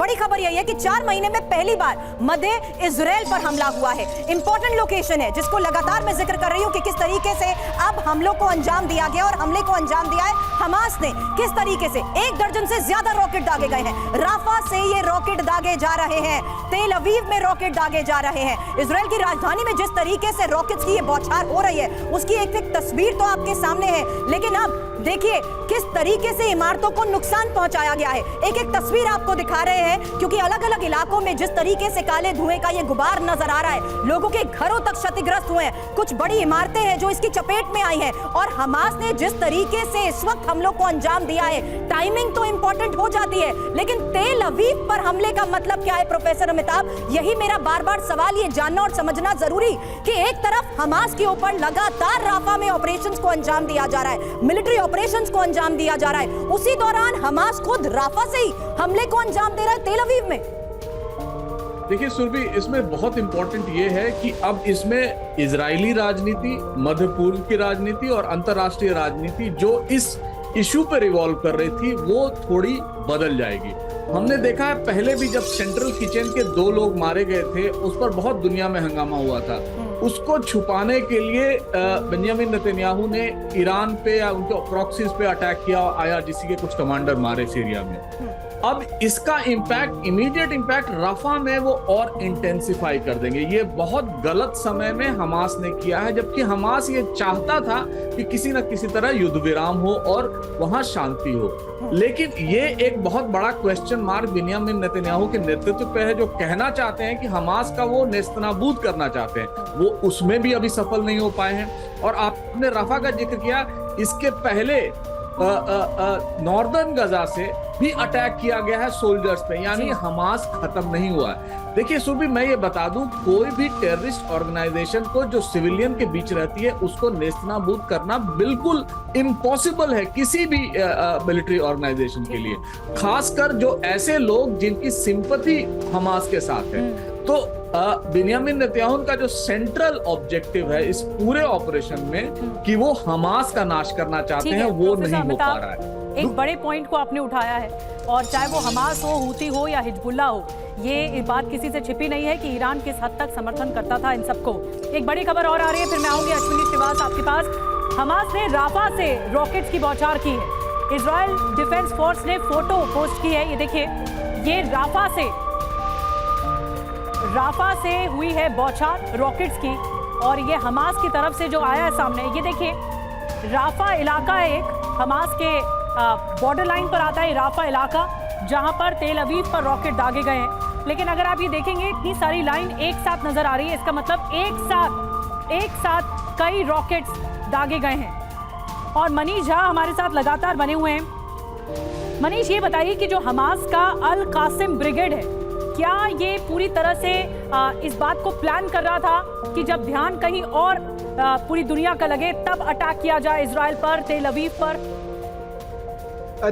बड़ी खबर यही है कि 4 महीने में पहली बार मध्य इजराइल पर हमला हुआ है। इंपॉर्टेंट लोकेशन है जिसको लगातार मैं जिक्र कर रही हूं कि किस तरीके से अब हमलों को अंजाम दिया गया और हमले को अंजाम दिया है हमास ने। किस तरीके से 1 दर्जन से ज्यादा रॉकेट दागे गए हैं। राफा से ये रॉकेट दागे जा रहे हैं, तेल अवीव में रॉकेट दागे जा रहे हैं। इजराइल की राजधानी में जिस तरीके से रॉकेट्स की ये बौछार हो रही है उसकी एक तस्वीर तो आपके सामने है, लेकिन अब देखिए किस तरीके से इमारतों को नुकसान पहुंचाया गया है। एक एक तस्वीर आपको दिखा रहे हैं क्योंकि अलग अलग इलाकों में जिस तरीके से काले धुएं का ये गुबार नजर आ रहा है, लोगों के घरों तक क्षतिग्रस्त हुए हैं। कुछ बड़ी इमारतें हैं जो इसकी चपेट में आई हैं और हमास ने जिस तरीके से इस वक्त हमलों को अंजाम दिया है, टाइमिंग तो इंपॉर्टेंट हो जाती है, लेकिन तेल अवीव पर हमले का मतलब क्या है प्रोफेसर अमिताभ? यही मेरा बार बार सवाल, ये जानना और समझना जरूरी कि एक तरफ हमास के ऊपर लगातार राफा में ऑपरेशंस को अंजाम दिया जा रहा है, मिलिट्री ऑपरेशंस को अंजाम दिया जा रहा है, उसी दौरान हमास खुद राफा से ही हमले को अंजाम दे रहा है तेल अवीव में। देखिए सुरभि, इसमें बहुत इंपॉर्टेंट ये है कि अब इसमें इजरायली राजनीति, मध्य पूर्व की राजनीति और अंतर्राष्ट्रीय राजनीति जो इस इशू पर रिवॉल्व कर रही थी वो थोड़ी बदल जाएगी। हमने देखा है पहले भी जब सेंट्रल किचन के 2 लोग मारे गए थे उस पर बहुत दुनिया में हंगामा हुआ था। उसको छुपाने के लिए बेंजामिन नेतन्याहू ने ईरान पे या उनके प्रॉक्सीज पे अटैक किया, IRGC के कुछ कमांडर मारे सीरिया में। अब इसका इम्पैक्ट, इमीडिएट इम्पैक्ट राफा में वो और इंटेंसिफाई कर देंगे। ये बहुत गलत समय में हमास ने किया है, जबकि हमास ये चाहता था कि किसी न किसी तरह युद्ध विराम हो और वहां शांति हो। लेकिन ये एक बहुत बड़ा क्वेश्चन मार्क बेंजामिन नेतन्याहू के नेतृत्व पे है, जो कहना चाहते हैं कि हमास का वो नेस्तनाबूद करना चाहते हैं, वो उसमें भी अभी सफल नहीं हो पाए हैं। और आपने राफा का जिक्र किया, इसके पहले नॉर्दर्न गजा से भी अटैक किया गया है सोल्जर्स पे, यानी हमास खत्म नहीं हुआ है। देखिए सुबी, मैं ये बता दूं, कोई भी टेररिस्ट ऑर्गेनाइजेशन को जो सिविलियन के बीच रहती है उसको नेस्तनाबूद करना बिल्कुल इम्पॉसिबल है किसी भी मिलिट्री ऑर्गेनाइजेशन के लिए, खासकर जो ऐसे लोग जिनकी सिंपैथी हमास के साथ है। तो बेंजामिन नेतन्याहू का जो सेंट्रल ऑब्जेक्टिव है इस पूरे ऑपरेशन में कि वो हमास का नाश करना चाहते हैं, वो नहीं हो पा रहा है। एक बड़े पॉइंट को आपने उठाया है, और चाहे वो हमास हो, हूती हो या हिजबुल्लाह हो, ये बात किसी से छिपी नहीं है कि ईरान किस हद तक समर्थन करता था इन सबको। एक बड़ी खबर और आ रही है, फिर मैं आऊंगी अश्विनी श्रीवास आपके पास। हमास ने राफा से रॉकेट्स की बौछार की है। इजराइल डिफेंस फोर्स ने फोटो पोस्ट की है, ये देखिए, ये राफा से हुई है बौछार रॉकेट्स की, और ये हमास की तरफ से जो आया है सामने, ये देखिए, राफा इलाका एक हमास के बॉर्डर लाइन पर आता है राफा इलाका, जहां पर तेल अवीव पर रॉकेट दागे गए हैं। लेकिन अगर आप ये देखेंगे, इतनी सारी लाइन एक साथ नजर आ रही है, इसका मतलब एक साथ कई रॉकेट्स दागे गए हैं। और मनीष झा हमारे साथ लगातार बने हुए हैं। मनीष, ये बताइए कि जो हमास का अल कासिम ब्रिगेड है, क्या ये पूरी तरह से इस बात को प्लान कर रहा था कि जब ध्यान कहीं और पूरी दुनिया का लगे तब अटैक किया जाए इजराइल पर, तेल अवीव पर?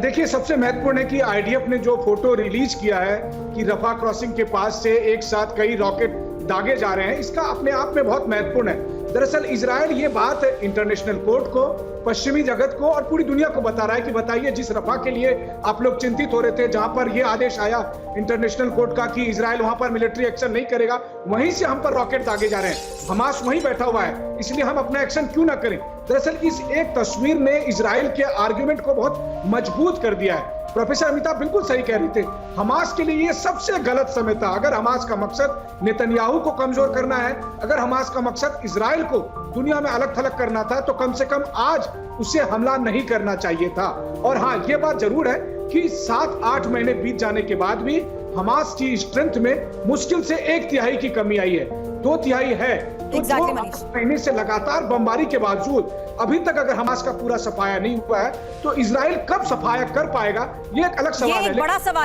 देखिए, सबसे महत्वपूर्ण है कि IDF ने जो फोटो रिलीज किया है कि रफा क्रॉसिंग के पास से एक साथ कई रॉकेट दागे जा रहे हैं, इसका अपने आप में बहुत महत्वपूर्ण है। दरअसल इजराइल ये बात इंटरनेशनल कोर्ट को, पश्चिमी जगत को और पूरी दुनिया को बता रहा है कि बताइए, जिस रफा के लिए आप लोग चिंतित हो रहे थे, जहां पर ये आदेश आया इंटरनेशनल कोर्ट का कि इजराइल वहां पर मिलिट्री एक्शन नहीं करेगा, वहीं से हम पर रॉकेट दागे जा रहे हैं, हमास वहीं बैठा हुआ है, इसलिए हम अपना एक्शन क्यों ना करें। दरअसल इस एक तस्वीर ने इजराइल के आर्ग्यूमेंट को बहुत मजबूत कर दिया है। प्रोफेसर अमिताभ बिल्कुल सही कह रहे थे, हमास के लिए ये सबसे गलत समय था। अगर हमास का मकसद नेतन्याहू को कमजोर करना है, अगर हमास का मकसद इजराइल को दुनिया में अलग थलग करना था, तो कम से कम आज उसे हमला नहीं करना चाहिए था। और हाँ, ये बात जरूर है कि 7-8 महीने बीत जाने के बाद भी हमास की स्ट्रेंथ में मुश्किल से 1/3 की कमी आई है, 2/3 है। तो 2 महीने से लगातार बमबारी के बावजूद अभी तक अगर हमास का पूरा सफाया नहीं हुआ है, तो इजराइल कब सफाया कर पाएगा, ये एक अलग सवाल है। बड़ा सवाल